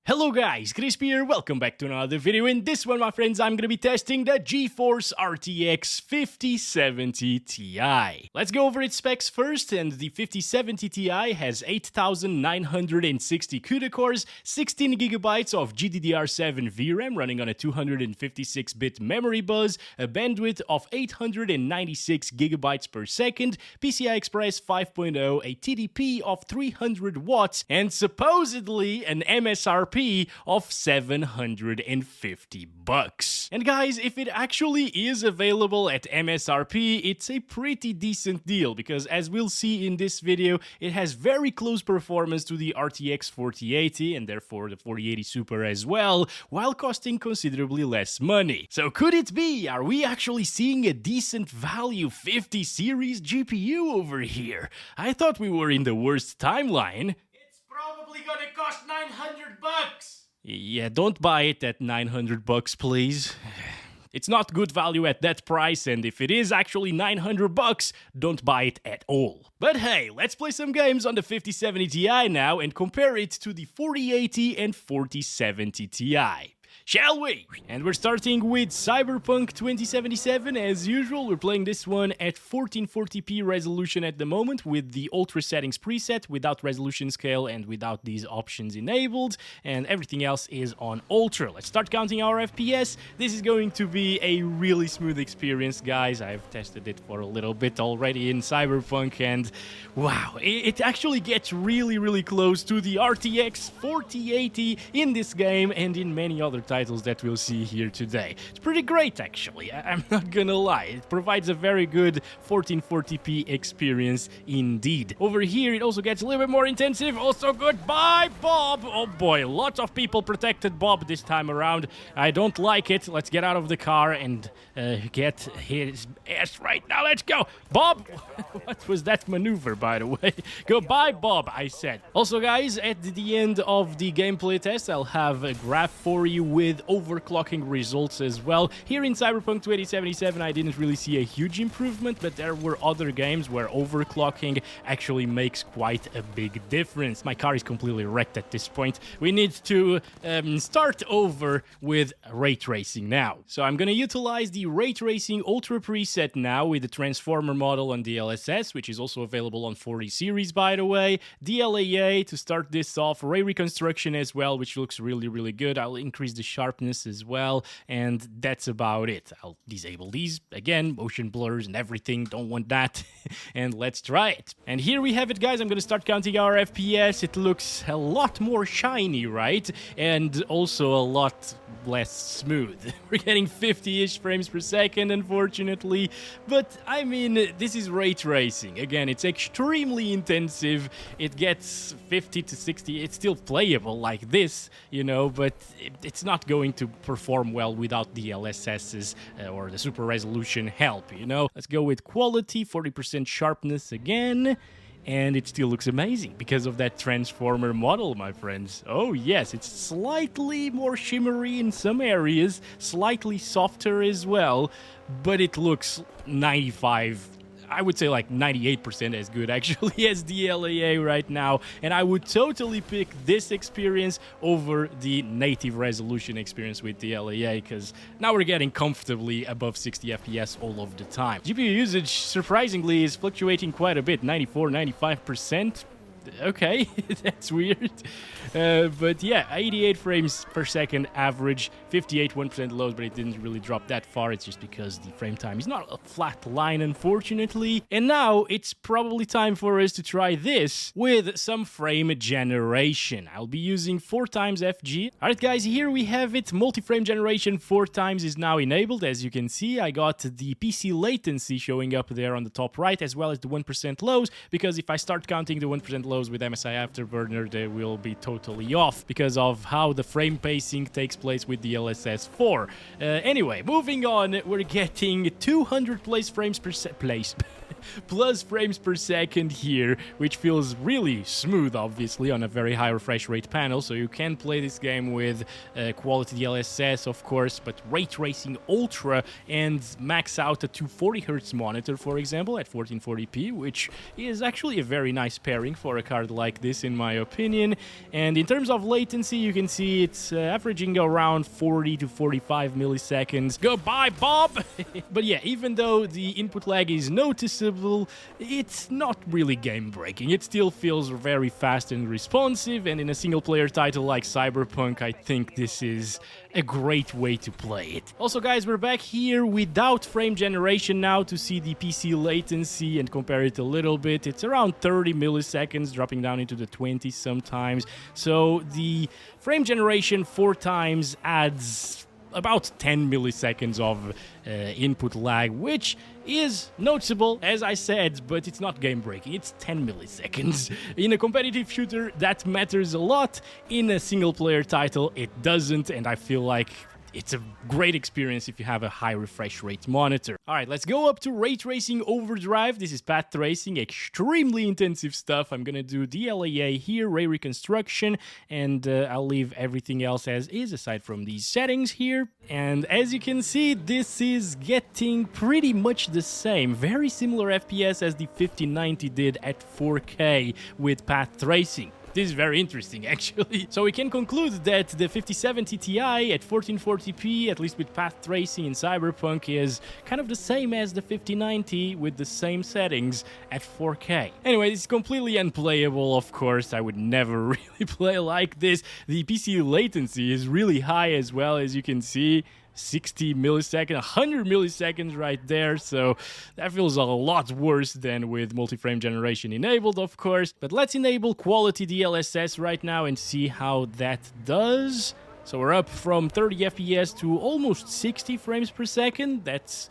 Hello guys, Crispy here, welcome back to another video. In this one, my friends, I'm gonna be testing the GeForce RTX 5070 Ti. Let's go over its specs first, and the 5070 Ti has 8960 CUDA cores, 16GB of GDDR7 VRAM running on a 256-bit memory bus, a bandwidth of 896GB per second, PCI Express 5.0, a TDP of 300 watts, and supposedly an MSRP of $750. And guys, if it actually is available at MSRP, it's a pretty decent deal, because as we'll see in this video, it has very close performance to the RTX 4080 and therefore the 4080 Super as well, while costing considerably less money. So could it be? Are we actually seeing a decent value 50 series GPU over here? I thought we were in the worst timeline. Probably gonna cost $900. Yeah, don't buy it at $900, please. It's not good value at that price, and if it is actually $900, don't buy it at all. But hey, let's play some games on the 5070 Ti now and compare it to the 4080 and 4070 Ti. Shall we? And we're starting with Cyberpunk 2077. As usual, we're playing this one at 1440p resolution at the moment with the Ultra settings preset, without resolution scale and without these options enabled, and everything else is on Ultra. Let's start counting our FPS. This is going to be a really smooth experience, guys. I've tested it for a little bit already in Cyberpunk, and wow, it actually gets really close to the RTX 4080 in this game and in many other titles that we'll see here today. It's pretty great, actually. I'm not gonna lie. It provides a very good 1440p experience indeed. Over here, it also gets a little bit more intensive. Also, goodbye, Bob. Oh boy, lots of people protected Bob this time around. I don't like it. Let's get out of the car and get his ass right now. Let's go. Bob! What was that maneuver, by the way? Goodbye, Bob, I said. Also, guys, at the end of the gameplay test, I'll have a graph for you with overclocking results as well. Here in Cyberpunk 2077, I didn't really see a huge improvement, but there were other games where overclocking actually makes quite a big difference. My car is completely wrecked at this point. We need to start over with ray tracing now. So I'm going to utilize the ray tracing Ultra preset now with the transformer model on DLSS, which is also available on 40 series, by the way. DLAA to start this off, ray reconstruction as well, which looks really good. I'll increase the sharpness as well, and that's about it. I'll disable these again, motion blurs and everything, don't want that. And let's try it. And here we have it, guys. I'm gonna start counting our FPS. It looks a lot more shiny, right? And also a lot less smooth. We're getting 50-ish frames per second, unfortunately, but I mean, this is ray tracing. Again, it's extremely intensive. It gets 50 to 60. It's still playable like this, you know, but it's not going to perform well without the LSS's or the super resolution help, you know. Let's go with quality, 40% sharpness again. And it still looks amazing because of that transformer model, my friends. Oh yes, it's slightly more shimmery in some areas, slightly softer as well, but it looks 95, I would say like 98% as good actually as the LAA right now, and I would totally pick this experience over the native resolution experience with the LAA, because now we're getting comfortably above 60 FPS all of the time. GPU usage surprisingly is fluctuating quite a bit, 94-95%. Okay, that's weird. But yeah, 88 frames per second average, 58 1% lows, but it didn't really drop that far. It's just because the frame time is not a flat line, unfortunately. And now it's probably time for us to try this with some frame generation. I'll be using 4x FG. Alright guys, here we have it. Multi-frame generation 4x is now enabled. As you can see, I got the PC latency showing up there on the top right, as well as the 1% lows, because if I start counting the 1% lows with MSI Afterburner, they will be totally off because of how the frame pacing takes place with the LSS 4. Anyway, moving on, we're getting 200 frames per plus frames per second here, which feels really smooth, obviously, on a very high refresh rate panel. So you can play this game with quality DLSS, of course, but ray tracing ultra and max out a 240Hz monitor, for example, at 1440p, which is actually a very nice pairing for a card like this, in my opinion. And in terms of latency, you can see it's averaging around 40 to 45 milliseconds. Goodbye, Bob! But yeah, even though the input lag is noticeable, it's not really game-breaking. It still feels very fast and responsive, and in a single-player title like Cyberpunk, I think this is a great way to play it. Also, guys, we're back here without frame generation now to see the PC latency and compare it a little bit. It's around 30 milliseconds, dropping down into the 20s sometimes. So the frame generation 4 times adds about 10 milliseconds of input lag, which is noticeable, as I said, but it's not game-breaking. It's 10 milliseconds. In a competitive shooter, that matters a lot. In a single-player title, it doesn't, and I feel like it's a great experience if you have a high refresh rate monitor. Alright, let's go up to Ray Tracing Overdrive. This is path tracing, extremely intensive stuff. I'm gonna do DLAA here, ray reconstruction, and I'll leave everything else as is, aside from these settings here. And as you can see, this is getting pretty much the same. Very similar FPS as the 5090 did at 4K with path tracing. This is very interesting, actually. So we can conclude that the 5070 Ti at 1440p, at least with path tracing in Cyberpunk, is kind of the same as the 5090 with the same settings at 4K. Anyway, it's completely unplayable, of course. I would never really play like this. The PC latency is really high as well, as you can see. 60 milliseconds, 100 milliseconds right there, so that feels a lot worse than with multi-frame generation enabled, of course. But let's enable quality DLSS right now and see how that does. So we're up from 30 FPS to almost 60 frames per second. That's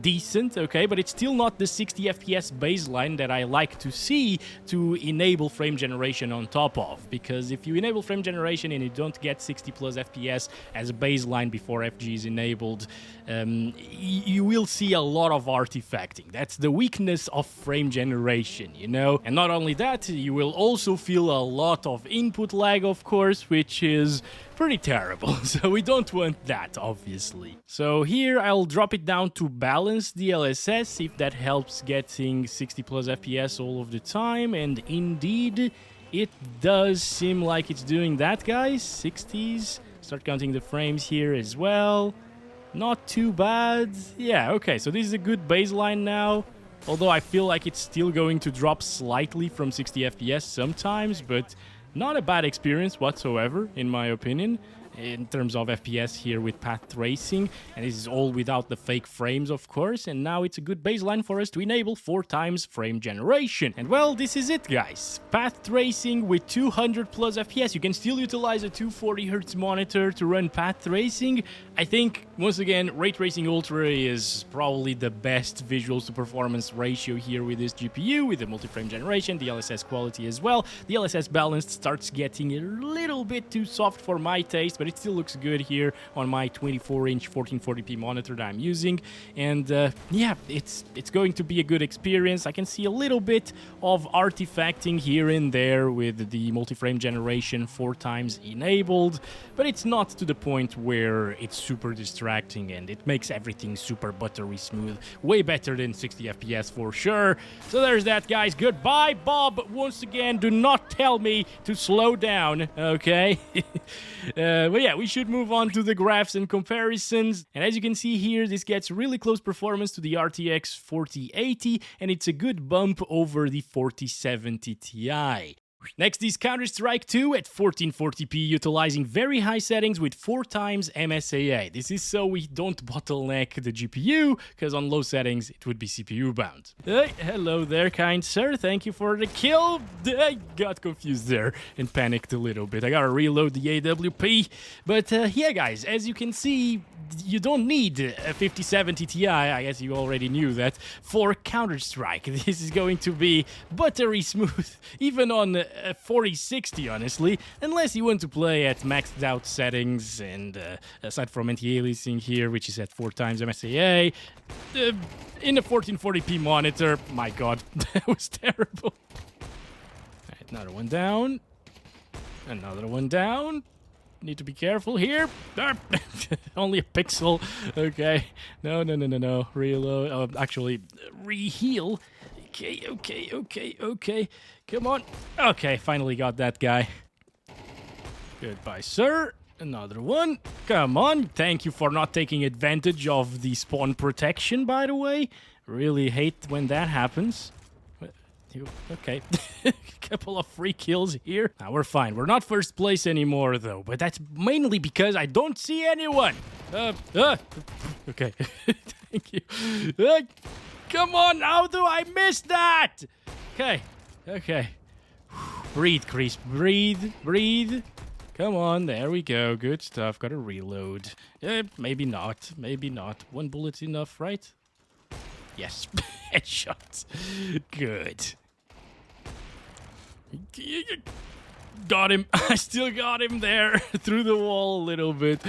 decent, okay, but it's still not the 60 FPS baseline that I like to see to enable frame generation on top of, because if you enable frame generation and you don't get 60 plus FPS as a baseline before FG is enabled, you will see a lot of artifacting. That's the weakness of frame generation, you know? And not only that, you will also feel a lot of input lag, of course, which is pretty terrible, so we don't want that, obviously. So here I'll drop it down to balance DLSS, see if that helps getting 60 plus FPS all of the time, and indeed it does seem like it's doing that, guys. 60s, start counting the frames here as well. Not too bad. Yeah, okay, so this is a good baseline now, although I feel like it's still going to drop slightly from 60 FPS sometimes, but not a bad experience whatsoever, in my opinion, in terms of FPS here with path tracing. And this is all without the fake frames, of course. And now it's a good baseline for us to enable 4 times frame generation. And well, this is it, guys. Path tracing with 200 plus FPS. You can still utilize a 240Hz monitor to run path tracing. I think, once again, Ray Tracing Ultra is probably the best visuals to performance ratio here with this GPU, with the multi-frame generation, the DLSS quality as well. The DLSS balance starts getting a little bit too soft for my taste, but it still looks good here on my 24-inch 1440p monitor that I'm using. And yeah, it's going to be a good experience. I can see a little bit of artifacting here and there with the multi-frame generation 4 times enabled, but it's not to the point where it's super distracting and it makes everything super buttery smooth. Way better than 60 FPS for sure. So there's that, guys. Goodbye, Bob. Once again, do not tell me to slow down, okay? But yeah, we should move on to the graphs and comparisons. And as you can see here, this gets really close performance to the RTX 4080, and it's a good bump over the 4070 Ti. Next is Counter-Strike 2 at 1440p, utilizing very high settings with 4 times MSAA. This is so we don't bottleneck the GPU, because on low settings it would be CPU bound. Hey, hello there, kind sir. Thank you for the kill. I got confused there and panicked a little bit. I gotta reload the AWP. But yeah, guys, as you can see, you don't need a 5070 Ti, I guess you already knew that, for Counter-Strike. This is going to be buttery smooth, even on 4060, honestly, unless you want to play at maxed out settings, and aside from anti-aliasing here, which is at 4 times MSAA, in a 1440p monitor, my god, that was terrible. Alright, another one down. Another one down. Need to be careful here. Only a pixel. Okay. No. Reload. Actually, reheal. Okay. Come on. Okay, finally got that guy. Goodbye, sir. Another one. Come on. Thank you for not taking advantage of the spawn protection, by the way. Really hate when that happens. Okay. Couple of free kills here. Now we're fine. We're not first place anymore, though. But that's mainly because I don't see anyone. Okay. Thank you. Come on. How do I miss that? Okay. Breathe, Chris. Breathe. Come on. There we go. Good stuff. Gotta reload. Maybe not. One bullet's enough, right? Yes. Headshots. Good. Got him. I still got him there through the wall a little bit.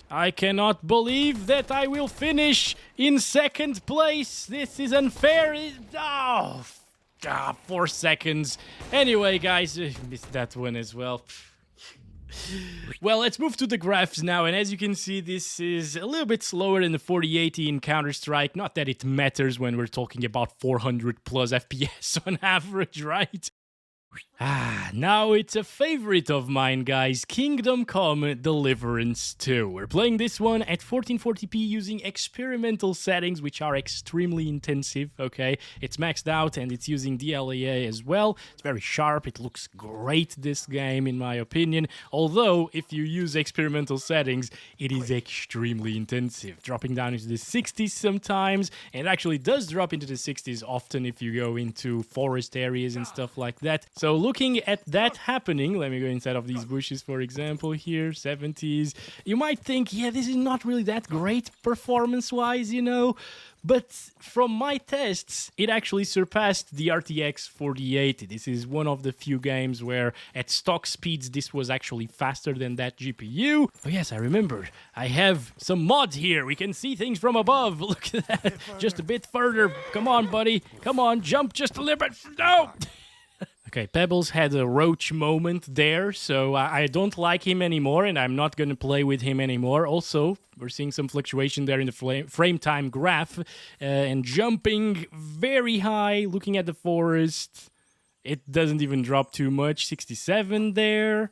I cannot believe that I will finish in second place. This is unfair. 4 seconds. Anyway, guys, missed that one as well. Well, let's move to the graphs now, and as you can see, this is a little bit slower than the 4080 in Counter-Strike. Not that it matters when we're talking about 400 plus FPS on average, right? Now it's a favorite of mine, guys. Kingdom Come Deliverance 2. We're playing this one at 1440p using experimental settings, which are extremely intensive, okay? It's maxed out and it's using DLAA as well. It's very sharp. It looks great, this game, in my opinion. Although, if you use experimental settings, it is extremely intensive, dropping down into the 60s sometimes, and it actually does drop into the 60s often if you go into forest areas and stuff like that. So looking at that happening, let me go inside of these bushes, for example, here, 70s. You might think, yeah, this is not really that great performance-wise, you know, but from my tests, it actually surpassed the RTX 4080. This is one of the few games where at stock speeds, this was actually faster than that GPU. Oh yes, I remembered. I have some mods here. We can see things from above. Look at that. Just a bit further. Come on, buddy. Come on, jump just a little bit. No! Okay, Pebbles had a roach moment there, so I don't like him anymore, and I'm not going to play with him anymore. Also, we're seeing some fluctuation there in the frame time graph, and jumping very high, looking at the forest. It doesn't even drop too much, 67 there.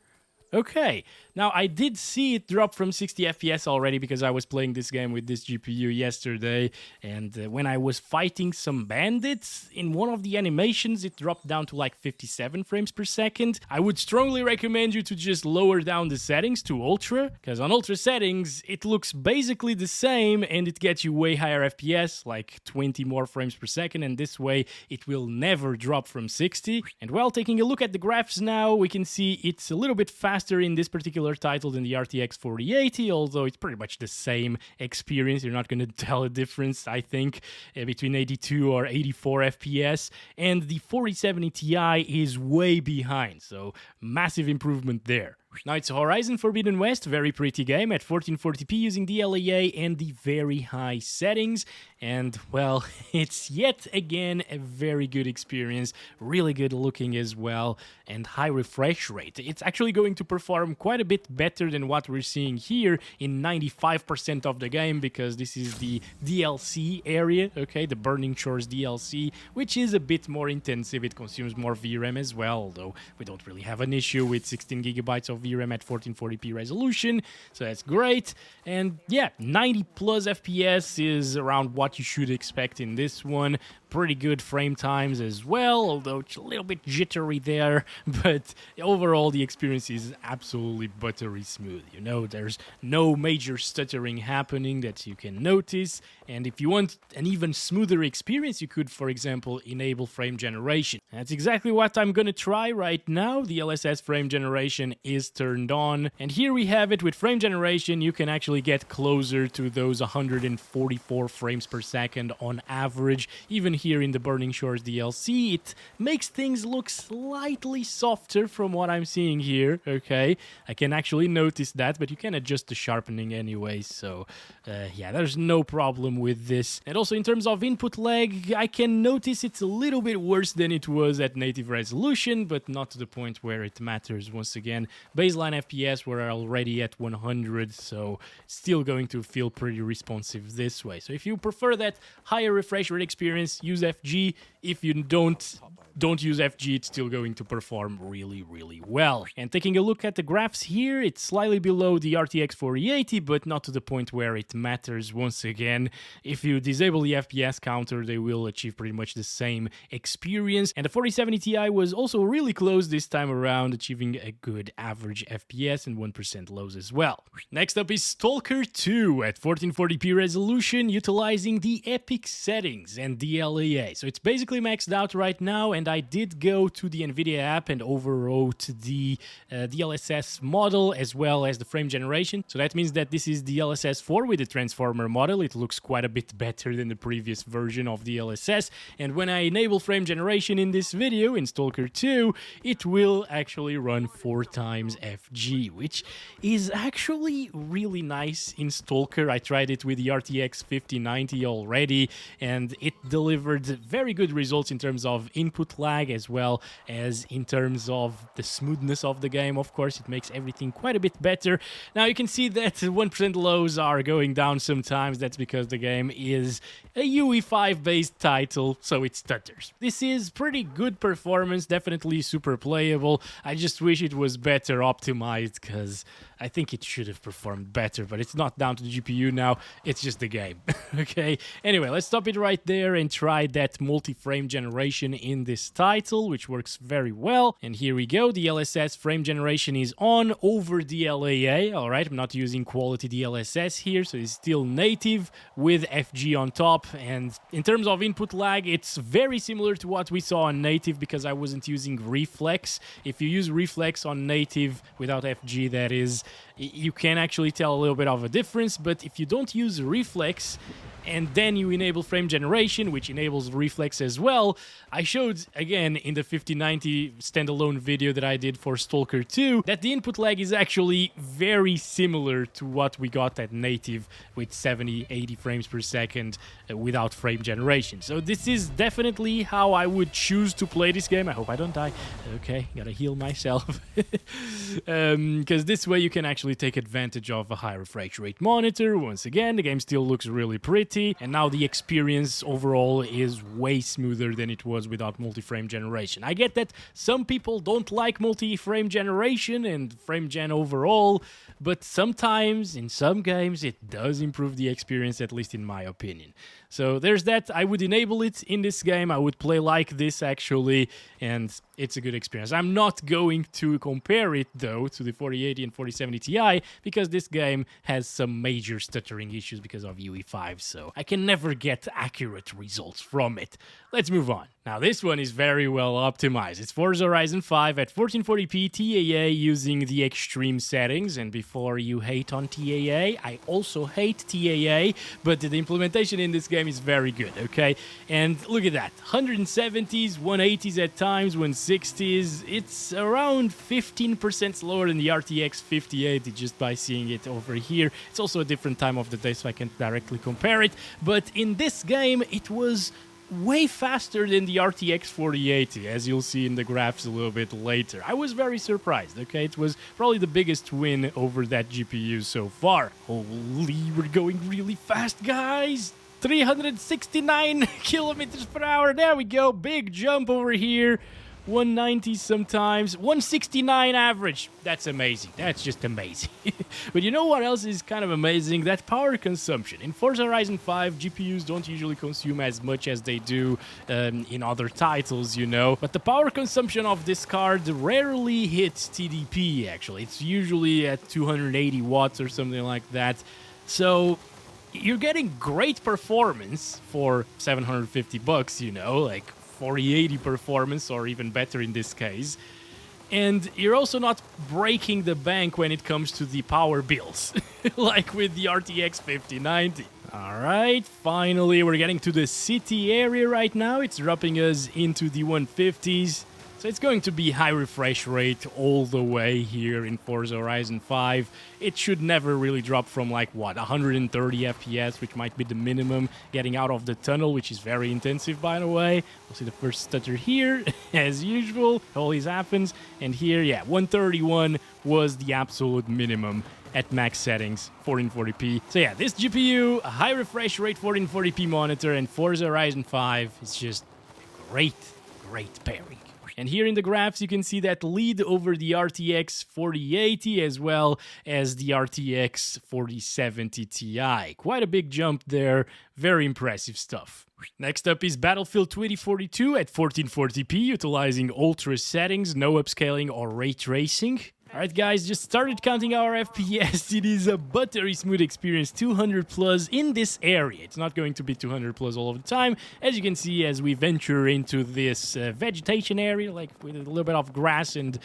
Okay, now I did see it drop from 60 FPS already because I was playing this game with this GPU yesterday, and when I was fighting some bandits, in one of the animations it dropped down to like 57 frames per second. I would strongly recommend you to just lower down the settings to Ultra, because on Ultra settings it looks basically the same and it gets you way higher FPS, like 20 more frames per second, and this way it will never drop from 60. And while taking a look at the graphs now, we can see it's a little bit faster in this particular title than the RTX 4080, although it's pretty much the same experience. You're not going to tell a difference, I think, between 82 or 84 FPS, and the 4070 Ti is way behind, so massive improvement there. Now it's Horizon Forbidden West, very pretty game at 1440p using DLAA and the very high settings, and well, it's yet again a very good experience, really good looking as well, and high refresh rate. It's actually going to perform quite a bit better than what we're seeing here in 95% of the game, because this is the DLC area, okay, the Burning Shores DLC, which is a bit more intensive. It consumes more VRAM as well, although we don't really have an issue with 16 gigabytes of VRAM at 1440p resolution, so that's great. And yeah, 90 plus FPS is around what you should expect in this one. Pretty good frame times as well, although it's a little bit jittery there, but overall the experience is absolutely buttery smooth. You know, there's no major stuttering happening that you can notice, and if you want an even smoother experience, you could, for example, enable frame generation. That's exactly what I'm gonna try right now. The LSS frame generation is turned on. And here we have it with frame generation. You can actually get closer to those 144 frames per second on average. Even here in the Burning Shores DLC, it makes things look slightly softer from what I'm seeing here, okay? I can actually notice that, but you can adjust the sharpening anyway, so yeah, there's no problem with this. And also in terms of input lag, I can notice it's a little bit worse than it was at native resolution, but not to the point where it matters. Once again, baseline FPS were already at 100, so still going to feel pretty responsive this way. So if you prefer that higher refresh rate experience, use FG. If you don't use FG, it's still going to perform really, really well. And taking a look at the graphs here, it's slightly below the RTX 4080, but not to the point where it matters. Once again, if you disable the FPS counter, they will achieve pretty much the same experience. And the 4070 Ti was also really close this time around, achieving a good average FPS and 1% lows as well. Next up is S.T.A.L.K.E.R 2 at 1440p resolution, utilizing the epic settings and DLAA. So it's basically maxed out right now, and I did go to the Nvidia app and overwrote the DLSS model as well as the frame generation. So that means that this is DLSS 4 with the transformer model. It looks quite a bit better than the previous version of DLSS. And when I enable frame generation in this video in S.T.A.L.K.E.R 2, it will actually run 4 times FG, which is actually really nice in S.T.A.L.K.E.R. I tried it with the RTX 5090 already, and it delivered very good results in terms of input lag as well as in terms of the smoothness of the game. Of course, it makes everything quite a bit better. Now you can see that 1% lows are going down sometimes. That's because the game is a UE5 based title, so it stutters. This is pretty good performance, definitely super playable. I just wish it was better optimized, because I think it should have performed better, but it's not down to the GPU now, it's just the game. Okay, anyway, let's stop it right there and try that multi-frame generation in this title, which works very well. And here we go, the DLSS frame generation is on over DLAA. All right, I'm not using quality DLSS here, so it's still native with FG on top. And in terms of input lag, it's very similar to what we saw on native, because I wasn't using reflex. If you use reflex on native without FG, that is, you can actually tell a little bit of a difference. But if you don't use reflex and then you enable frame generation, which enables reflex as well, I showed again in the 5090 standalone video that I did for S.T.A.L.K.E.R 2 that the input lag is actually very similar to what we got at native with 70-80 frames per second without frame generation. So this is definitely how I would choose to play this game. I hope I don't die. Okay, gotta heal myself. Because this way you can actually take advantage of a high refresh rate monitor. Once again, the game still looks really pretty, and now the experience overall is way smoother than it was without multi-frame generation. I get that some people don't like multi-frame generation and frame gen overall, but sometimes in some games it does improve the experience, at least in my opinion. So there's that. I would enable it in this game. I would play like this actually, and it's a good experience. I'm not going to compare it though to the 4080 and 4070 Ti, because this game has some major stuttering issues because of UE5, so I can never get accurate results from it. Let's move on. Now this one is very well optimized. It's Forza Horizon 5 at 1440p TAA using the extreme settings. And before you hate on TAA, I also hate TAA, but the implementation in this game is very good, okay? And look at that, 170s, 180s at times, 160s. It's around 15% slower than the RTX 5080 just by seeing it over here. It's also a different time of the day, so I can't directly compare it. But in this game, it was way faster than the RTX 4080, as you'll see in the graphs a little bit later. I was very surprised, okay? It was probably the biggest win over that GPU so far. Holy, we're going really fast, guys! 369 kilometers per hour, there we go, big jump over here. 190 sometimes, 169 average. That's amazing. That's just amazing. But you know what else is kind of amazing? That power consumption. In Forza Horizon 5, GPUs don't usually consume as much as they do in other titles, you know. But the power consumption of this card rarely hits TDP, actually. It's usually at 280 watts or something like that. So you're getting great performance for 750 bucks, you know, like 4080 performance, or even better in this case. And you're also not breaking the bank when it comes to the power bills, like with the RTX 5090. Alright, finally we're getting to the city area right now. It's dropping us into the 150s. So it's going to be high refresh rate all the way here in Forza Horizon 5. It should never really drop from like, what, 130 FPS, which might be the minimum, getting out of the tunnel, which is very intensive, by the way. We'll see the first stutter here, as usual. Always happens. And here, yeah, 131 was the absolute minimum at max settings, 1440p. So yeah, this GPU, a high refresh rate 1440p monitor, and Forza Horizon 5 is just great pairing. And here in the graphs, you can see that lead over the RTX 4080 as well as the RTX 4070 Ti. Quite a big jump there. Very impressive stuff. Next up is Battlefield 2042 at 1440p, utilizing ultra settings, no upscaling or ray tracing. Alright guys, just started counting our FPS. It is a buttery smooth experience, 200 plus in this area. It's not going to be 200 plus all of the time. As you can see, as we venture into this vegetation area, like with a little bit of grass and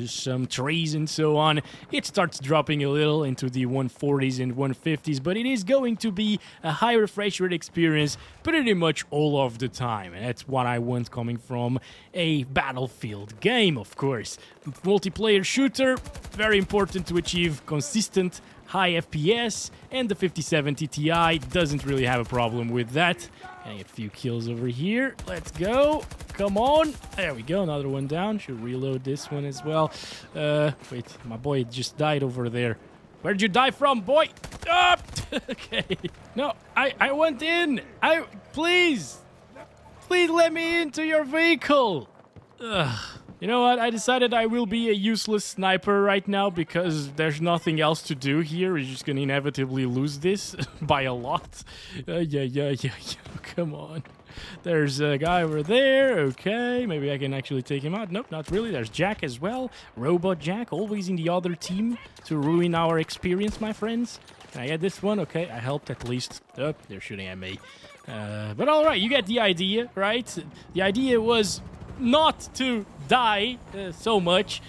some trees and so on, it starts dropping a little into the 140s and 150s, but it is going to be a high refresh rate experience pretty much all of the time. And that's what I want coming from a Battlefield game, of course. Multiplayer shooter, very important to achieve consistent high FPS, and the 5070 Ti doesn't really have a problem with that. Getting a few kills over here. Let's go. Come on. There we go. Another one down. Should reload this one as well. Wait, my boy just died over there. Where'd you die from, boy? Ah! Okay. No, I went in. Please let me into your vehicle. Ugh. You know what? I decided I will be a useless sniper right now because there's nothing else to do here. We're just gonna inevitably lose this by a lot. Yeah. Come on. There's a guy over there. Okay, maybe I can actually take him out. Nope, not really. There's Jack as well. Robot Jack, always in the other team to ruin our experience, my friends. Can I get this one? Okay, I helped at least. Oh, they're shooting at me. But all right, you get the idea, right? The idea was not to die so much.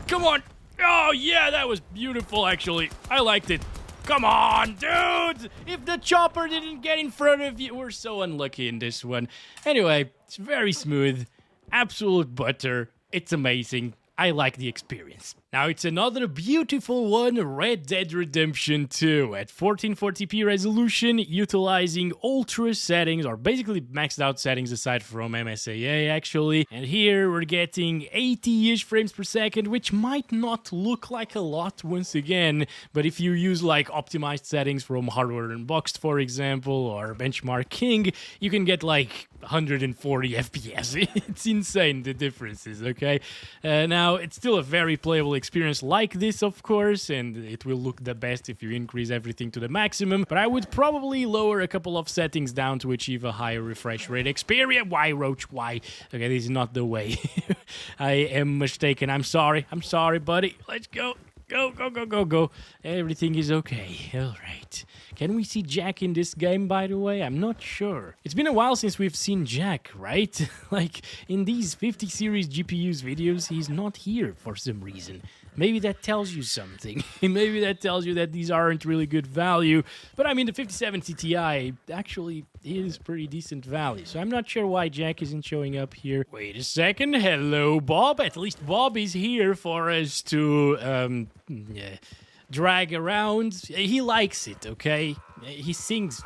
Come on. Oh, yeah, that was beautiful, actually. I liked it. Come on, dude! If the chopper didn't get in front of you, we're so unlucky in this one. Anyway, it's very smooth. Absolute butter. It's amazing. I like the experience. Now it's another beautiful one, Red Dead Redemption 2 at 1440p resolution, utilizing ultra settings, or basically maxed out settings aside from MSAA actually. And here we're getting 80-ish frames per second, which might not look like a lot once again, but if you use like optimized settings from Hardware Unboxed, for example, or Benchmark King, you can get like 140 FPS. It's insane, the differences, okay? Now, it's still a very playable experience like this, of course, and it will look the best if you increase everything to the maximum, but I would probably lower a couple of settings down to achieve a higher refresh rate experience. Why, Roach? Why? Okay, this is not the way. I am mistaken. I'm sorry, buddy. Let's go. Go. Everything is okay. All right. Can we see Jack in this game, by the way? I'm not sure. It's been a while since we've seen Jack, right? Like, in these 50 series GPUs videos, he's not here for some reason. Maybe that tells you something. Maybe that tells you that these aren't really good value. But I mean, the 5070 Ti actually is pretty decent value. So I'm not sure why Jack isn't showing up here. Wait a second. Hello, Bob. At least Bob is here for us to drag around. He likes it, okay? He sings.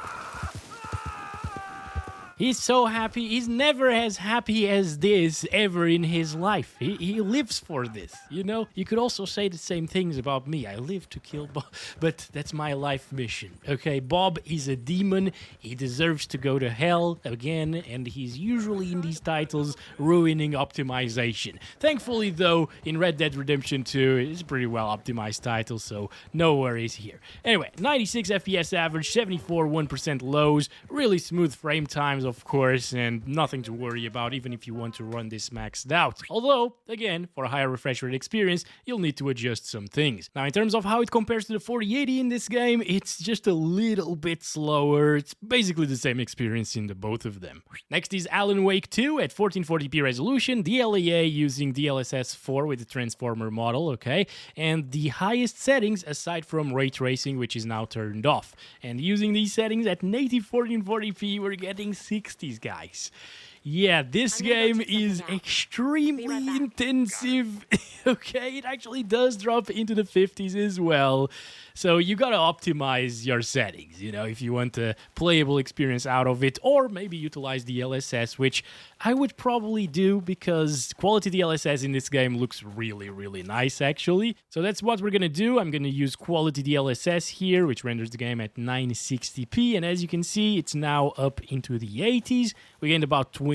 He's so happy. He's never as happy as this ever in his life. He lives for this, you know? You could also say the same things about me. I live to kill Bob, but that's my life mission, okay? Bob is a demon. He deserves to go to hell again, and he's usually in these titles ruining optimization. Thankfully, though, in Red Dead Redemption 2, it's a pretty well optimized title, so no worries here. Anyway, 96 FPS average, 74 1% lows, really smooth frame times of course, and nothing to worry about even if you want to run this maxed out. Although, again, for a higher refresh rate experience, you'll need to adjust some things. Now, in terms of how it compares to the 4080 in this game, it's just a little bit slower. It's basically the same experience in the both of them. Next is Alan Wake 2 at 1440p resolution, DLAA using DLSS 4 with the transformer model, okay, and the highest settings aside from ray tracing, which is now turned off. And using these settings at native 1440p, we're getting 60s, guys. Yeah, this game is extremely intensive. Okay, it actually does drop into the 50s as well. So you gotta optimize your settings, you know, if you want a playable experience out of it, or maybe utilize the DLSS, which I would probably do because quality DLSS in this game looks really, really nice, actually. So that's what we're gonna do. I'm gonna use quality DLSS here, which renders the game at 960p, and as you can see, it's now up into the 80s. We gained about 20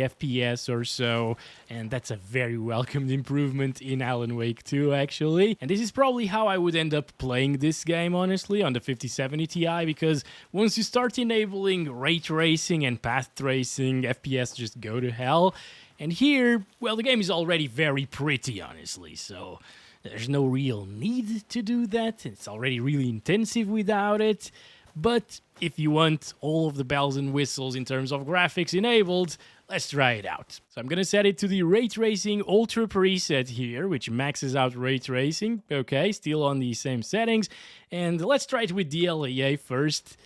FPS or so, and that's a very welcomed improvement in Alan Wake 2, actually. And this is probably how I would end up playing this game, honestly, on the 5070 Ti, because once you start enabling ray tracing and path tracing, FPS just go to hell. And here, well, the game is already very pretty, honestly, so there's no real need to do that. It's already really intensive without it. But if you want all of the bells and whistles in terms of graphics enabled, let's try it out. So I'm gonna set it to the Ray Tracing Ultra preset here, which maxes out ray tracing. Okay, still on the same settings. And let's try it with DLAA first.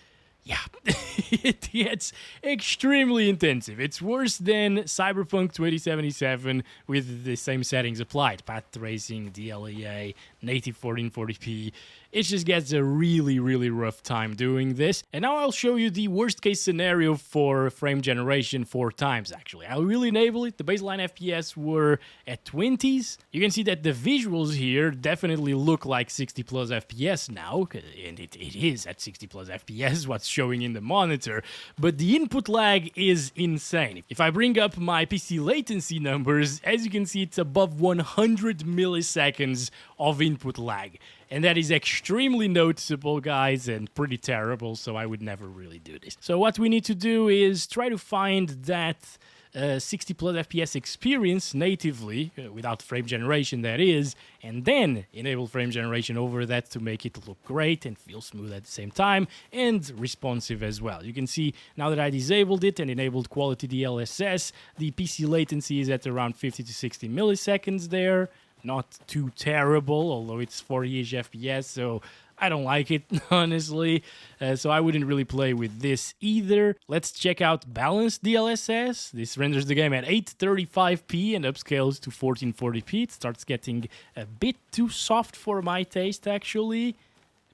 Yeah, it gets extremely intensive. It's worse than Cyberpunk 2077 with the same settings applied. Path tracing, DLAA, native 1440p. It just gets a really, really rough time doing this. And now I'll show you the worst case scenario for frame generation 4 times, actually. I will enable it. The baseline FPS were at 20s. You can see that the visuals here definitely look like 60 plus FPS now, and it is at 60 plus FPS, what's showing in the monitor, but the input lag is insane. If I bring up my PC latency numbers, as you can see, it's above 100 milliseconds of input lag. And that is extremely noticeable, guys, and pretty terrible, so I would never really do this. So what we need to do is try to find that 60 plus FPS experience natively, without frame generation that is, and then enable frame generation over that to make it look great and feel smooth at the same time, and responsive as well. You can see now that I disabled it and enabled quality DLSS, the PC latency is at around 50 to 60 milliseconds there. Not too terrible, although it's 40-ish FPS, so I don't like it, honestly. So I wouldn't really play with this either. Let's check out balanced DLSS. This renders the game at 835p and upscales to 1440p. It starts getting a bit too soft for my taste, actually.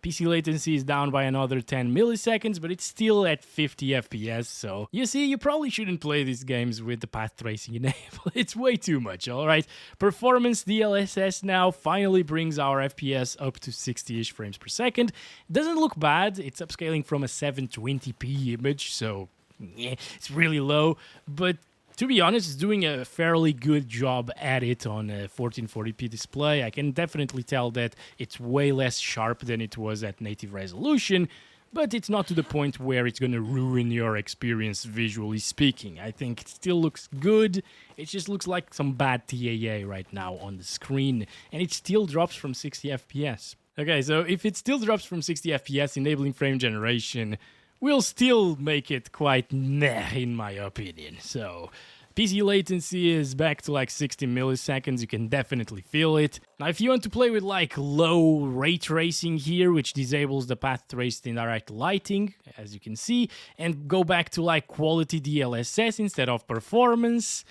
PC latency is down by another 10 milliseconds, but it's still at 50 FPS, so you see, you probably shouldn't play these games with the path tracing enabled. It's way too much, alright? Performance DLSS now finally brings our FPS up to 60-ish frames per second. It doesn't look bad. It's upscaling from a 720p image, so yeah, it's really low, but to be honest, it's doing a fairly good job at it on a 1440p display. I can definitely tell that it's way less sharp than it was at native resolution, but it's not to the point where it's going to ruin your experience visually speaking. I think it still looks good. It just looks like some bad TAA right now on the screen, and it still drops from 60 FPS. Okay, so if it still drops from 60 FPS, enabling frame generation will still make it quite meh, in my opinion. So PC latency is back to like 60 milliseconds. You can definitely feel it. Now, if you want to play with like low ray tracing here, which disables the path traced indirect lighting, as you can see, and go back to like quality DLSS instead of performance,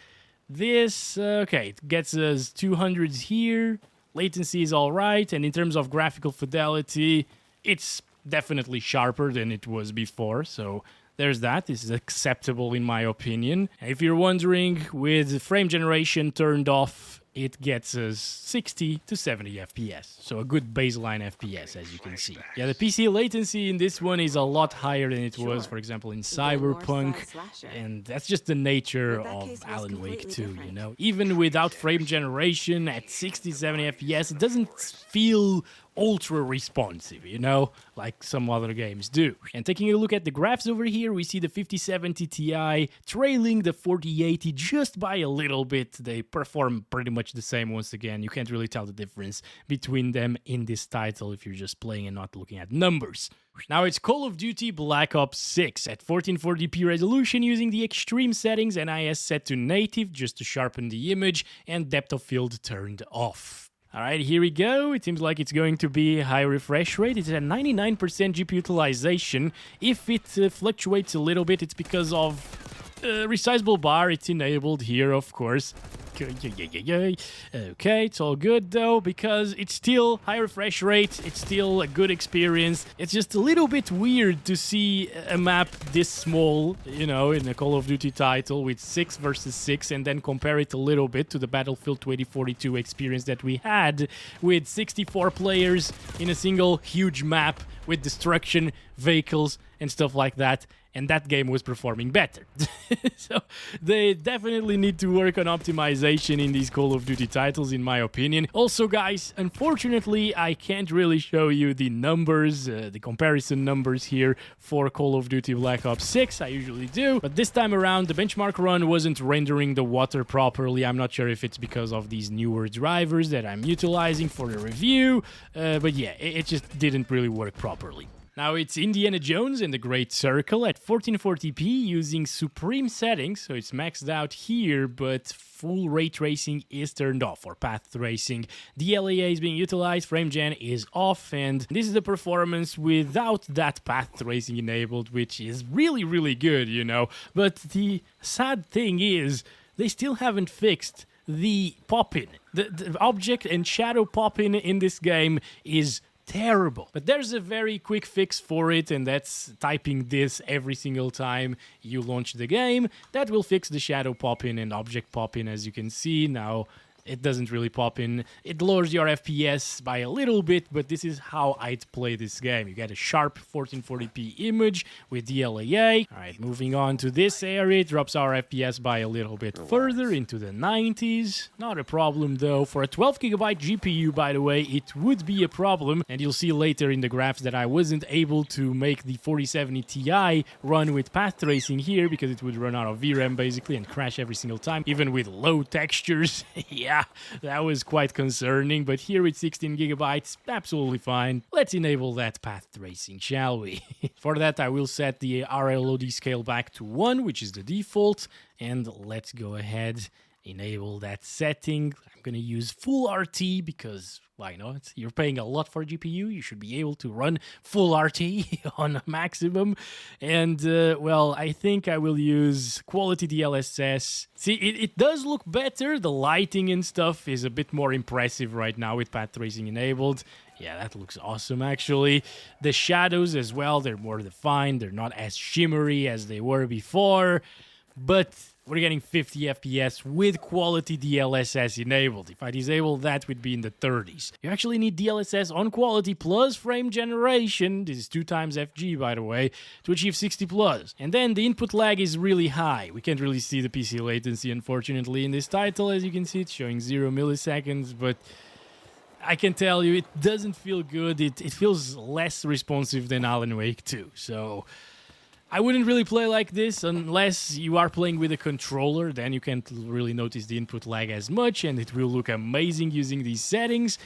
this, okay, it gets us 200s here. Latency is all right. And in terms of graphical fidelity, it's definitely sharper than it was before, so there's that. This is acceptable in my opinion. And if you're wondering, with frame generation turned off, it gets us 60 to 70 FPS. So a good baseline FPS, as you can see. Yeah, the PC latency in this one is a lot higher than it was, for example, in Cyberpunk. And that's just the nature of Alan Wake 2, you know? Even without frame generation at 60, 70 FPS, it doesn't feel ultra responsive, you know, like some other games do. And taking a look at the graphs over here, we see the 5070 Ti trailing the 4080 just by a little bit. They perform pretty much the same once again. You can't really tell the difference between them in this title if you're just playing and not looking at numbers. Now it's Call of Duty Black Ops 6 at 1440p resolution using the extreme settings, NIS set to native just to sharpen the image, and depth of field turned off. Alright, here we go. It seems like it's going to be a high refresh rate. It's at 99% GPU utilization. If it fluctuates a little bit, it's because of resizable bar. It's enabled here, of course. Okay, it's all good though, because it's still high refresh rate, it's still a good experience. It's just a little bit weird to see a map this small, you know, in a Call of Duty title with 6 versus 6, and then compare it a little bit to the Battlefield 2042 experience that we had with 64 players in a single huge map with destruction, vehicles, and stuff like that. And that game was performing better. So they definitely need to work on optimization in these Call of Duty titles, in my opinion. Also, guys, unfortunately, I can't really show you the numbers, the comparison numbers here for Call of Duty Black Ops 6. I usually do. But this time around, the benchmark run wasn't rendering the water properly. I'm not sure if it's because of these newer drivers that I'm utilizing for the review. But yeah, it just didn't really work properly. Now it's Indiana Jones and the Great Circle at 1440p using supreme settings, so it's maxed out here, but full ray tracing is turned off, or path tracing. DLAA is being utilized, frame gen is off, and this is the performance without that path tracing enabled, which is really, really good, you know. But the sad thing is, they still haven't fixed the pop-in. The object and shadow pop-in in this game is terrible. But there's a very quick fix for it, and that's typing this every single time you launch the game. That will fix the shadow pop-in and object pop-in, as you can see. Now, it doesn't really pop in. It lowers your FPS by a little bit, but this is how I'd play this game. You get a sharp 1440p image with DLAA. Alright, moving on to this area, it drops our FPS by a little bit further into the 90s. Not a problem though. For a 12GB GPU, by the way, it would be a problem. And you'll see later in the graphs that I wasn't able to make the 4070 Ti run with path tracing here because it would run out of VRAM basically and crash every single time, even with low textures. Yeah, that was quite concerning, but here with 16GB, absolutely fine. Let's enable that path tracing, shall we? For that, I will set the RLOD scale back to 1, which is the default, and let's go ahead, enable that setting. I'm gonna use full RT because why not? You're paying a lot for GPU. You should be able to run full RT on maximum. And, well, I think I will use quality DLSS. See, it does look better. The lighting and stuff is a bit more impressive right now with path tracing enabled. Yeah, that looks awesome, actually. The shadows as well, they're more defined. They're not as shimmery as they were before. But we're getting 50 FPS with quality DLSS enabled. If I disable that, we'd be in the 30s. You actually need DLSS on quality plus frame generation, this is 2 times FG by the way, to achieve 60 plus. And then the input lag is really high. We can't really see the PC latency unfortunately in this title. As you can see, it's showing 0 milliseconds, but I can tell you it doesn't feel good. It feels less responsive than Alan Wake 2. So I wouldn't really play like this unless you are playing with a controller. Then you can't really notice the input lag as much and it will look amazing using these settings.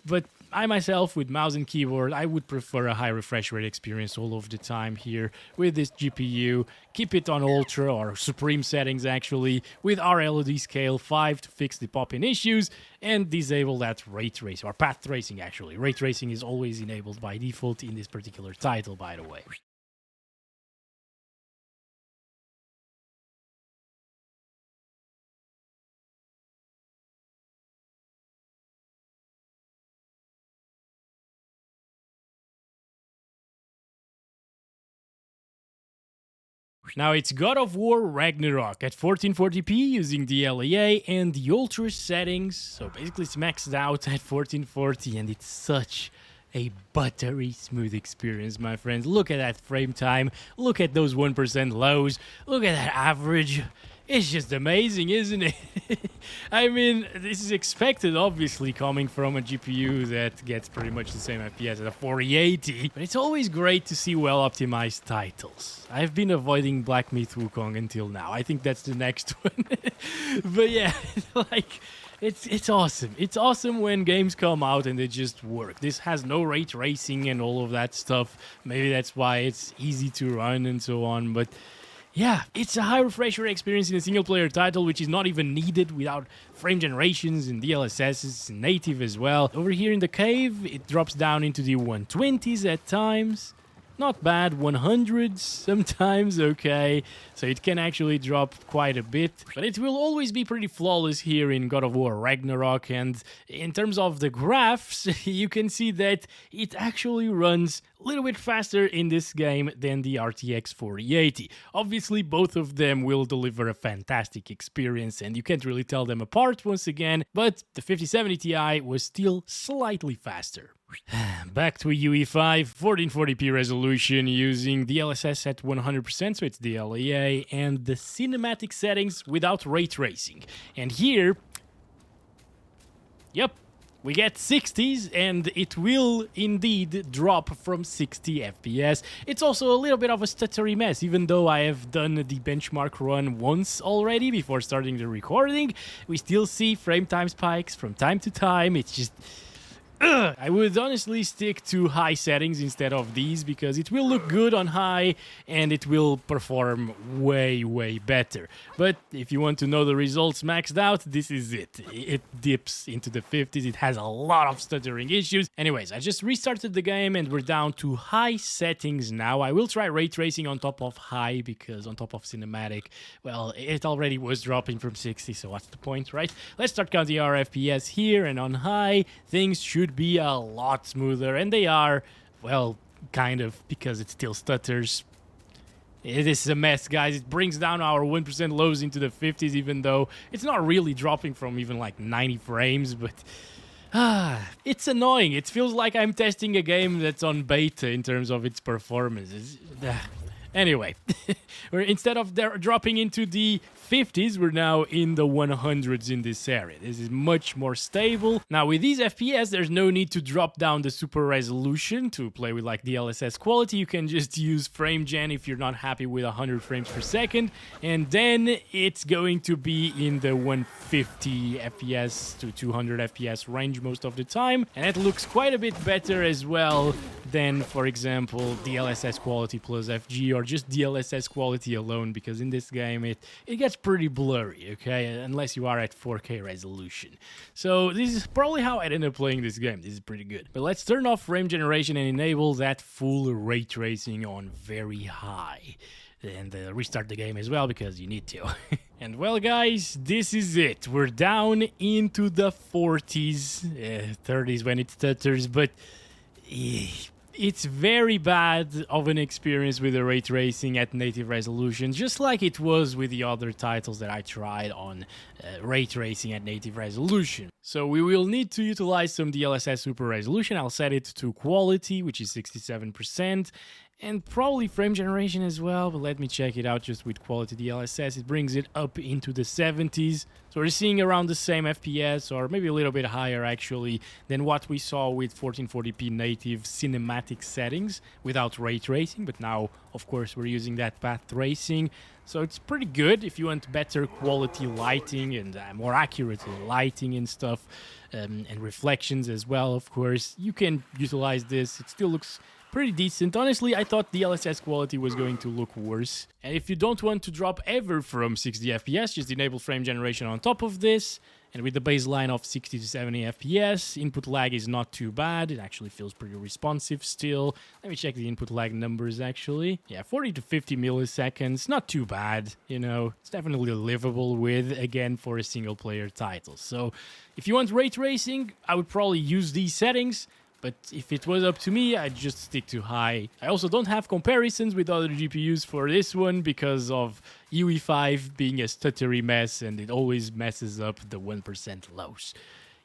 But I myself, with mouse and keyboard, I would prefer a high refresh rate experience all of the time here with this GPU. Keep it on Ultra or Supreme settings actually, with RLOD scale 5 to fix the pop-in issues, and disable that ray tracing, or path tracing actually. Ray tracing is always enabled by default in this particular title, by the way. Now it's God of War Ragnarok at 1440p using the DLAA and the Ultra settings. So basically it's maxed out at 1440 and it's such a buttery smooth experience, my friends. Look at that frame time. Look at those 1% lows. Look at that average. It's just amazing, isn't it? I mean, this is expected, obviously, coming from a GPU that gets pretty much the same FPS as a 4080. But it's always great to see well-optimized titles. I've been avoiding Black Myth Wukong until now. I think that's the next one. But yeah, like... It's awesome. It's awesome when games come out and they just work. This has no ray tracing and all of that stuff. Maybe that's why it's easy to run and so on. But yeah, it's a high refresh rate experience in a single-player title, which is not even needed without frame generations and DLSS. It's native as well. Over here in the cave, it drops down into the 120s at times. Not bad, 100s sometimes, okay. So it can actually drop quite a bit. But it will always be pretty flawless here in God of War Ragnarok. And in terms of the graphs, you can see that it actually runs a little bit faster in this game than the RTX 4080. Obviously, both of them will deliver a fantastic experience, and you can't really tell them apart once again. But the 5070 Ti was still slightly faster. Back to a UE5 1440p resolution using DLSS at 100%, so it's DLEA, and the cinematic settings without ray tracing. And here, yep, we get 60s, and it will indeed drop from 60 FPS. It's also a little bit of a stuttery mess, even though I have done the benchmark run once already before starting the recording. We still see frame time spikes from time to time. It's just... I would honestly stick to high settings instead of these because it will look good on high and it will perform way, way better. But if you want to know the results maxed out, this is it. It dips into the 50s. It has a lot of stuttering issues. Anyways, I just restarted the game and we're down to high settings now. I will try ray tracing on top of high because on top of cinematic, well, it already was dropping from 60, so what's the point, right? Let's start counting our FPS here, and on high, things should be a lot smoother, and they are, well, kind of, because it still stutters. It is a mess, guys. It brings down our 1% lows into the 50s, even though it's not really dropping from even like 90 frames, but it's annoying. It feels like I'm testing a game that's on beta in terms of its performance. Anyway, instead of dropping into the 50s, we're now in the 100s in this area. This is much more stable. Now, with these FPS, there's no need to drop down the super resolution to play with like DLSS quality. You can just use frame gen if you're not happy with 100 frames per second, and then it's going to be in the 150 FPS to 200 FPS range most of the time, and it looks quite a bit better as well than, for example, DLSS quality plus FG or just DLSS quality alone, because in this game it gets pretty blurry, okay, unless you are at 4K resolution. So this is probably how I'd end up playing this game. This is pretty good. But let's turn off frame generation and enable that full ray tracing on very high. And restart the game as well, because you need to. And well, guys, this is it. We're down into the 40s, 30s when it stutters, but it's very bad of an experience with the ray tracing at native resolution, just like it was with the other titles that I tried on ray tracing at native resolution. So we will need to utilize some DLSS super resolution. I'll set it to quality, which is 67%, and probably frame generation as well, but let me check it out just with quality DLSS. It brings it up into the 70s. So we're seeing around the same FPS, or maybe a little bit higher actually, than what we saw with 1440p native cinematic settings without ray tracing. But now, of course, we're using that path tracing. So it's pretty good if you want better quality lighting and more accurate lighting and stuff, and reflections as well, of course. You can utilize this. It still looks pretty decent. Honestly, I thought the DLSS quality was going to look worse. And if you don't want to drop ever from 60 FPS, just enable frame generation on top of this. And with the baseline of 60 to 70 FPS, input lag is not too bad. It actually feels pretty responsive still. Let me check the input lag numbers actually. Yeah, 40 to 50 milliseconds. Not too bad, you know. It's definitely livable with, again, for a single player title. So if you want ray tracing, I would probably use these settings. But if it was up to me, I'd just stick to high. I also don't have comparisons with other GPUs for this one because of UE5 being a stuttery mess, and it always messes up the 1% lows.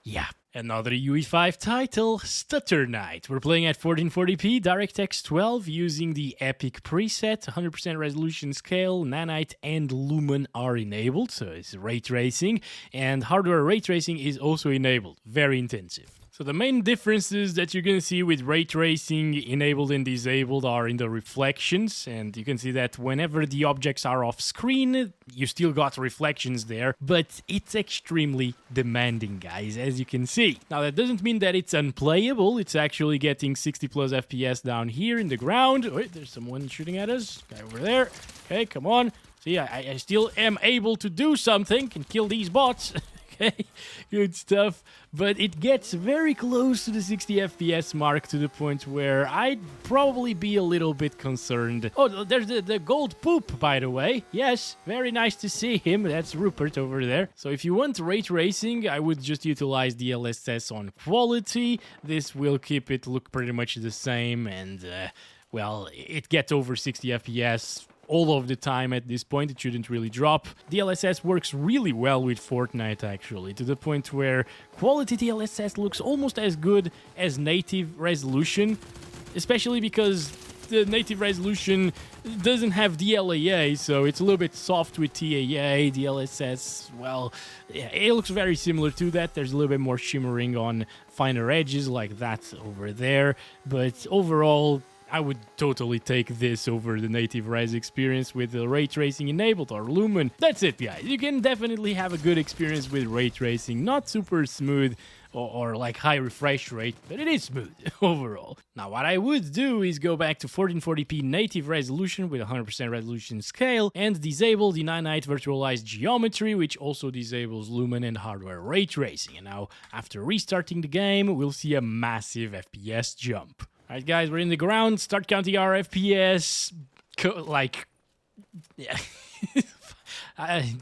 Yeah. Another UE5 title, Stutter Night. We're playing at 1440p DirectX 12 using the Epic preset. 100% resolution scale, nanite and lumen are enabled, so it's ray tracing. And hardware ray tracing is also enabled. Very intensive. So the main differences that you're going to see with ray tracing enabled and disabled are in the reflections, and you can see that whenever the objects are off screen, you still got reflections there, but it's extremely demanding, guys, as you can see. Now that doesn't mean that it's unplayable. It's actually getting 60 plus FPS down here in the ground. Wait, there's someone shooting at us. Guy over there. Okay, come on. See, I still am able to do something and kill these bots. Okay, good stuff, but it gets very close to the 60 FPS mark to the point where I'd probably be a little bit concerned. Oh, there's the gold poop, by the way. Yes, very nice to see him. That's Rupert over there. So if you want ray tracing, I would just utilize DLSS on quality. This will keep it look pretty much the same, and well, it gets over 60 FPS all of the time at this point. It shouldn't really drop. DLSS works really well with Fortnite, actually, to the point where quality DLSS looks almost as good as native resolution, especially because the native resolution doesn't have DLAA, so it's a little bit soft with TAA. DLSS, well, yeah, it looks very similar to that. There's a little bit more shimmering on finer edges like that over there, but overall, I would totally take this over the native res experience with the ray tracing enabled or lumen. That's it, guys. You can definitely have a good experience with ray tracing. Not super smooth or like high refresh rate, but it is smooth overall. Now, what I would do is go back to 1440p native resolution with 100% resolution scale and disable the nanite virtualized geometry, which also disables lumen and hardware ray tracing. And now, after restarting the game, we'll see a massive FPS jump. Alright, guys, we're in the ground. Start counting our FPS. Yeah. I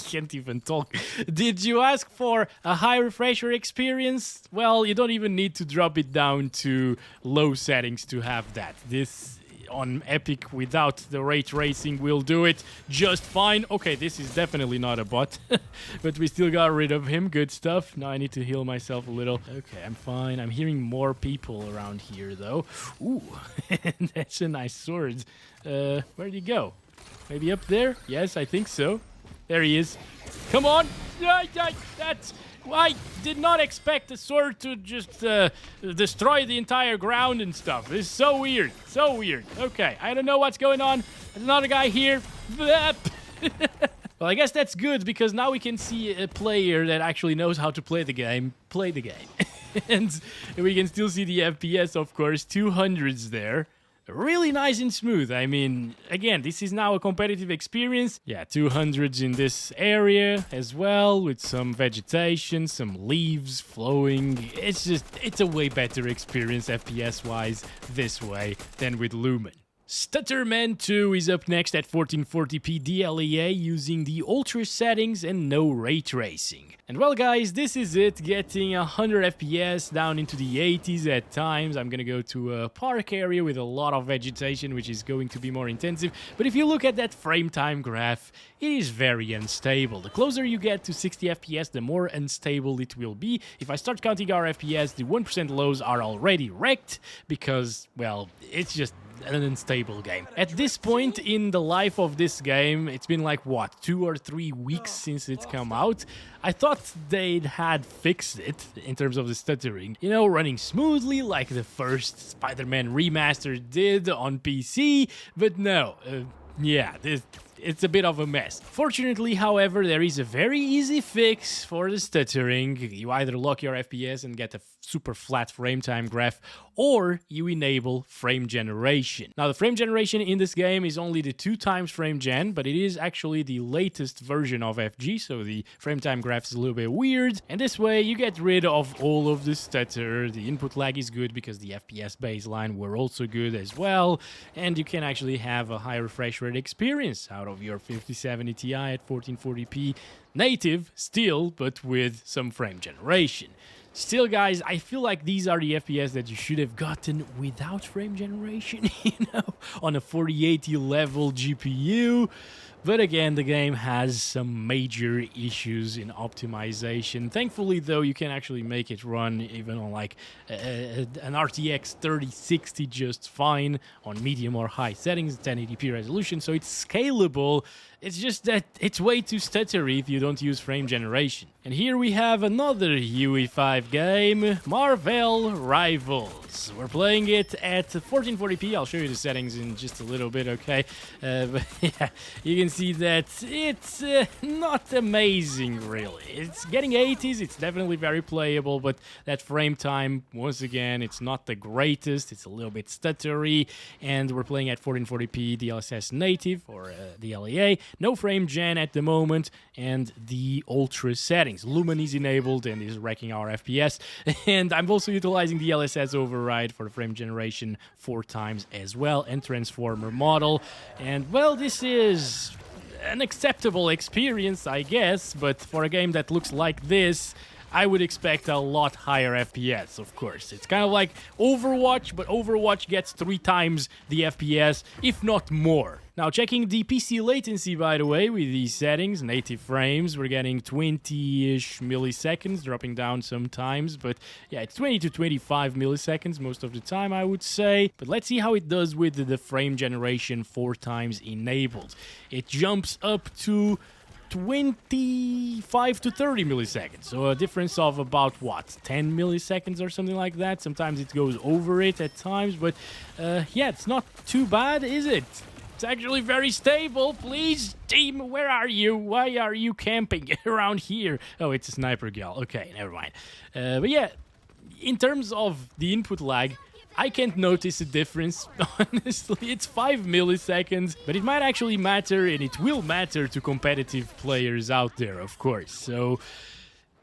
can't even talk. Did you ask for a high refresher experience? Well, you don't even need to drop it down to low settings to have that. This on Epic without the ray tracing will do it just fine. Okay, this is definitely not a bot, but we still got rid of him. Good stuff. Now I need to heal myself a little. Okay, I'm fine. I'm hearing more people around here, though. Ooh, that's a nice sword. Where'd he go? Maybe up there? Yes, I think so. There he is. Come on! That's... I did not expect the sword to just destroy the entire ground and stuff. It's so weird. So weird. Okay, I don't know what's going on. There's another guy here. Well, I guess that's good because now we can see a player that actually knows how to play the game. And we can still see the FPS, of course, 200s there. Really nice and smooth. I mean, again, this is now a competitive experience. Yeah, 200s in this area as well, with some vegetation, some leaves flowing. It's a way better experience FPS-wise this way than with Lumen. Stutterman 2 is up next at 1440p DLAA using the ultra settings and no ray tracing. And well, guys, this is it, getting 100 FPS down into the 80s at times. I'm gonna go to a park area with a lot of vegetation, which is going to be more intensive. But if you look at that frame time graph, it is very unstable. The closer you get to 60 FPS, the more unstable it will be. If I start counting our FPS, the 1% lows are already wrecked because, well, it's just an unstable game. At this point in the life of this game, it's been like, what, 2 or 3 weeks since it's come out? I thought they'd had fixed it in terms of the stuttering. You know, running smoothly like the first Spider-Man remaster did on PC, but no. Yeah, it's a bit of a mess. Fortunately, however, there is a very easy fix for the stuttering. You either lock your FPS and get a super flat frame time graph, or you enable frame generation. Now, the frame generation in this game is only the 2x frame gen, but it is actually the latest version of FG, so the frame time graph is a little bit weird. And this way, you get rid of all of the stutter. The input lag is good because the FPS baseline were also good as well, and you can actually have a high refresh rate experience out of your 5070 Ti at 1440p native still, but with some frame generation. Still, guys, I feel like these are the FPS that you should have gotten without frame generation, you know, on a 4080 level GPU. But again, the game has some major issues in optimization. Thankfully, though, you can actually make it run even on like an RTX 3060 just fine on medium or high settings, 1080p resolution, so it's scalable. It's just that it's way too stuttery if you don't use frame generation. And here we have another UE5 game, Marvel Rivals. We're playing it at 1440p. I'll show you the settings in just a little bit, okay? But yeah, you can see that it's not amazing, really. It's getting 80s, it's definitely very playable, but that frame time, once again, it's not the greatest. It's a little bit stuttery, and we're playing at 1440p DLSS native, or DLEA. No frame gen at the moment, and the ultra settings. Lumen is enabled and is wrecking our FPS, and I'm also utilizing the LSS override for the frame generation 4 times as well, and transformer model. And well, this is an acceptable experience, I guess, but for a game that looks like this, I would expect a lot higher FPS, of course. It's kind of like Overwatch, but Overwatch gets 3 times the FPS, if not more. Now, checking the PC latency, by the way, with these settings, native frames, we're getting 20-ish milliseconds, dropping down sometimes, but yeah, it's 20 to 25 milliseconds most of the time, I would say. But let's see how it does with the frame generation 4 times enabled. It jumps up to 25 to 30 milliseconds, so a difference of about, what, 10 milliseconds or something like that. Sometimes it goes over it at times, but yeah, it's not too bad, is it? It's actually very stable. Please, team, where are you? Why are you camping around here? Oh, it's a sniper gal. Okay, never mind. But yeah, in terms of the input lag, I can't notice a difference, honestly. It's 5 milliseconds, but it might actually matter, and it will matter to competitive players out there, of course. So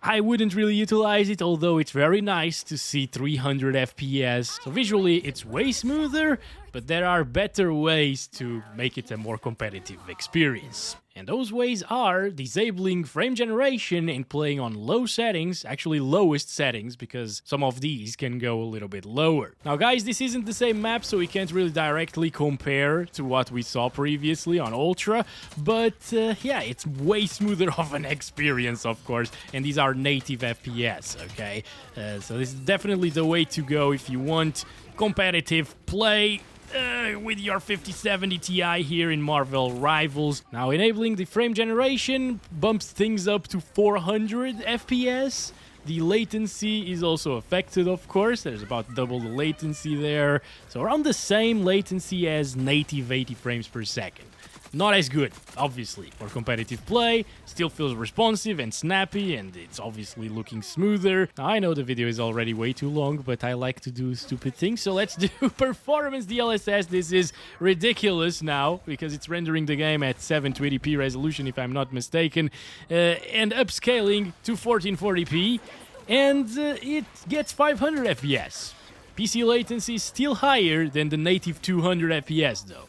I wouldn't really utilize it, although it's very nice to see 300 FPS. So visually, it's way smoother, but there are better ways to make it a more competitive experience. And those ways are disabling frame generation and playing on low settings, actually lowest settings, because some of these can go a little bit lower. Now guys, this isn't the same map, so we can't really directly compare to what we saw previously on Ultra, but yeah, it's way smoother of an experience, of course, and these are native FPS, okay? So this is definitely the way to go if you want competitive play with your 5070 Ti here in Marvel Rivals. Now, enabling the frame generation bumps things up to 400 FPS. The latency is also affected, of course. There's about double the latency there. So around the same latency as native 80 frames per second. Not as good, obviously, for competitive play. Still feels responsive and snappy, and it's obviously looking smoother. Now, I know the video is already way too long, but I like to do stupid things, so let's do performance DLSS. This is ridiculous now, because it's rendering the game at 720p resolution, if I'm not mistaken, and upscaling to 1440p, and it gets 500 FPS. PC latency is still higher than the native 200 FPS, though.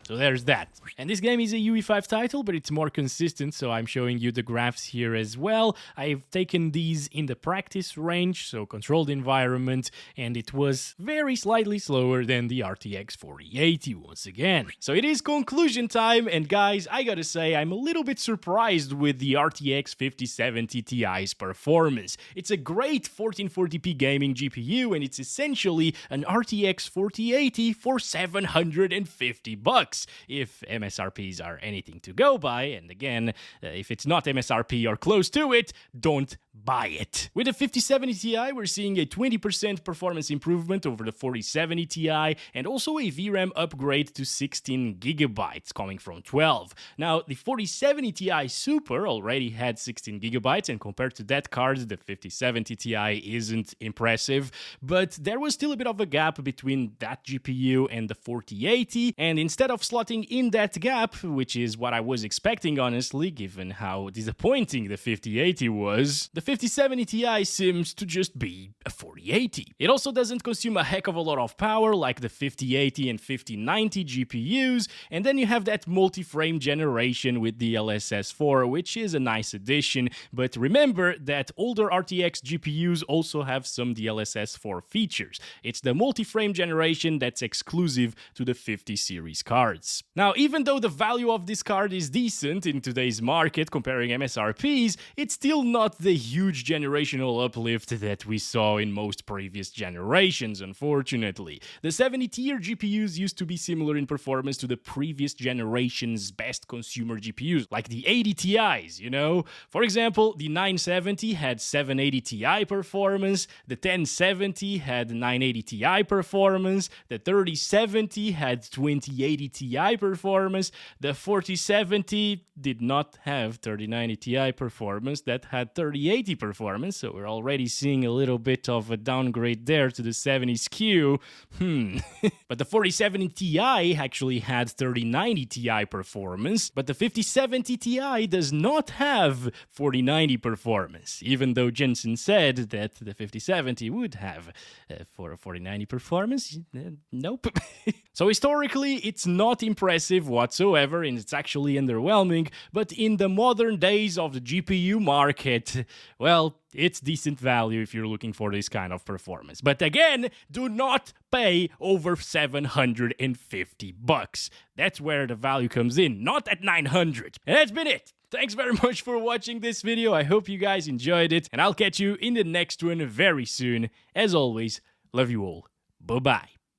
So there's that. And this game is a UE5 title, but it's more consistent, so I'm showing you the graphs here as well. I've taken these in the practice range, so controlled environment, and it was very slightly slower than the RTX 4080 once again. So it is conclusion time, and guys, I gotta say, I'm a little bit surprised with the RTX 5070 Ti's performance. It's a great 1440p gaming GPU, and it's essentially an RTX 4080 for $750. If MSRPs are anything to go by, and again, if it's not MSRP or close to it, don't buy it. With the 5070 Ti, we're seeing a 20% performance improvement over the 4070 Ti, and also a VRAM upgrade to 16 gigabytes, coming from 12. Now, the 4070 Ti Super already had 16 gigabytes, and compared to that card, the 5070 Ti isn't impressive, but there was still a bit of a gap between that GPU and the 4080, and instead of slotting in that gap, which is what I was expecting, honestly, given how disappointing the 5080 was, the the 5070 Ti seems to just be a 4080. It also doesn't consume a heck of a lot of power like the 5080 and 5090 GPUs, and then you have that multi-frame generation with the DLSS4, which is a nice addition, but remember that older RTX GPUs also have some DLSS4 features. It's the multi-frame generation that's exclusive to the 50 series cards. Now, even though the value of this card is decent in today's market comparing MSRPs, it's still not the huge generational uplift that we saw in most previous generations, unfortunately. The 70-tier GPUs used to be similar in performance to the previous generation's best consumer GPUs, like the 80 Ti's, you know? For example, the 970 had 780 Ti performance, the 1070 had 980 Ti performance, the 3070 had 2080 Ti performance, the 4070 did not have 3090 Ti performance, that had 3080 performance, so we're already seeing a little bit of a downgrade there to the 70 SKU. But the 4070 Ti actually had 3090 Ti performance, but the 5070 Ti does not have 4090 performance, even though Jensen said that the 5070 would have for a 4090 performance. Nope. So historically, it's not impressive whatsoever, and it's actually underwhelming, but in the modern days of the GPU market, well, it's decent value if you're looking for this kind of performance. But again, do not pay over $750. That's where the value comes in, not at $900. And that's been it. Thanks very much for watching this video. I hope you guys enjoyed it, and I'll catch you in the next one very soon. As always, love you all. Bye-bye.